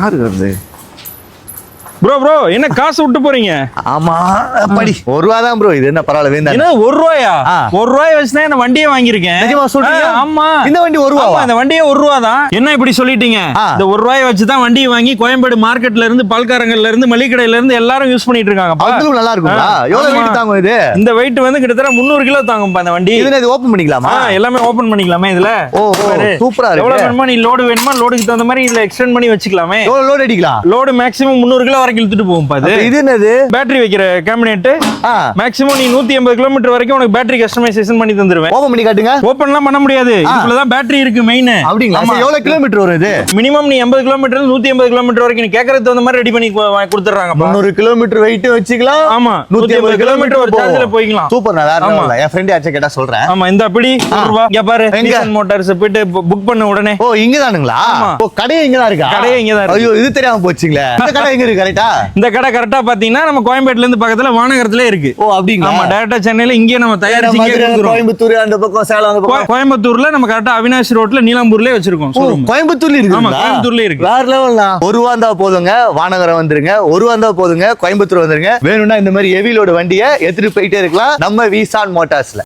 யாரு வருது? Bro bro என்ன காசு விட்டு போறீங்க? ஆமா படி ₹1 தான் ப்ரோ. இது என்ன பரவாயில்ல வேண்டாம். என்ன ₹1? ஆ. ₹1 வச்சுதான் இந்த வண்டியை வாங்கியிருக்கேன். நிஜமா சொல்றீங்க? ஆமா. இந்த வண்டி ₹1? ஆமா, இந்த வண்டியே ₹1 தான். என்ன இப்படி சொல்லிட்டீங்க? ஆ. இந்த ₹1 வச்சு தான் வண்டியை வாங்கி கோயம்பேடு மார்க்கெட்ல இருந்து பல்காரங்கள்ல இருந்து மளிகை கடையில இருந்து எல்லாரும் யூஸ் பண்ணிட்டு இருக்காங்கப்பா. அதுவும் நல்லா இருக்குங்களா? எவ்வளவு ஆமா. வெயிட் தாங்கும் இது? இந்த வெயிட் வந்து கிட்டத்தட்ட 300 கிலோ தாங்கும்பா இந்த வண்டி. இதுல இது ஓபன் பண்ணிக்கலாமா? எல்லாமே ஓபன் பண்ணிக்கலாமே இதுல. ஓ சூப்பரா எவ்வளவு இருக்கு. வேணுமா நீ லோடு வேணுமா லோடுக்கு தகுந்த மாதிரி இதுல எக்ஸ்டெண்ட் பண்ணி வச்சுக்கலாமே. எவ்வளவு லோட் அடிக்கலாம்? லோடு மேக்ஸிமம் 300 கிலோ வரைக்கும் இழுத்துட்டு போகும்பா இது. அப்ப இது என்னது? பேட்டரி வைக்கிற கேபினெட். ஆ மேக்ஸிமம் நீ 180 கிலோமீட்டர் வரைக்கும் உனக்கு பேட்டரி கஸ்டமைசேஷன் பண்ணி தந்துருவேன். ஓபன் பண்ணி காட்டுங்க. ஓபன்லாம் பண்ண முடியாது. இதுக்குள்ள தான் பேட்டரி இருக்கு மெயின். அப்படிங்களா? சரி, எவ்வளவு கிலோமீட்டர் வரும் இது? மினிமம் நீ 80 கிலோமீட்டர் 180 கிலோமீட்டர் வரைக்கும் நீ கேக்குறது தகுந்த மாதிரி ரெடி பண்ணி கொடுத்துறாங்க. 300 கிலோமீட்டர் வெயிட் வச்சுக்கலாம். ஆமா 180 கிலோமீட்டர் ஒரு சார்ஜ்ல போய்க்கலாம். சூப்பர். நான் வேற level. என் ஃப்ரெண்ட் ஆச்சே கேட்டா சொல்றேன். ஆமா இந்த அப்படி ₹1. இங்க பாரு எங்க? நிசான் மோட்டார்ஸ் போயிட்டு புக் பண்ண உடனே. ஓ இங்க தானுங்களா? ஆமா. ஓ கடையே இங்க தான் இருக்கா? கடையே இங்க தான் இருக்கு. ஐயோ இது தெரியாம போச்சுங்களே. இந்த கடை எங்க இருக்கு கரெக்ட்டா? இந்த கடை கரெக்டா பாத்தீங்கன்னா நம்ம கோயம்பேட்ல இருந்து பக்கத்துல வானகரத்துல இருக்கு. ஓ அப்படிங்களா? ஆமா டைரக்டா சென்னையில இங்கே நம்ம தயாரிச்சு இங்கே மதுரை, கொடுக்குறோம். கோயம்புத்தூர் அந்த பக்கம் சேலம் அந்த பக்கம். கோயம்புத்தூர்ல நம்ம கரெக்டா அவினாஷ் ரோட்ல நீலாம்பூர்லயே வச்சிருக்கோம் ஓ, showroom. கோயம்புத்தூர்ல ஆமா இருக்குங்களா? கோயம்புத்தூர்லயே இருக்கு. வேற லெவல்னா. ₹1 இருந்தா போதுங்க, வானகரம் வந்துருங்க. ₹1 இருந்தா போதுங்க, கோயம்புத்தூர் வந்துருங்க. வேணும்னா இந்த மாதிரி ஹெவி லோடு வண்டியை எடுத்துட்டு போயிட்டே இருக்கலாம் நம்ம விசான் மோட்டார்ஸ்ல.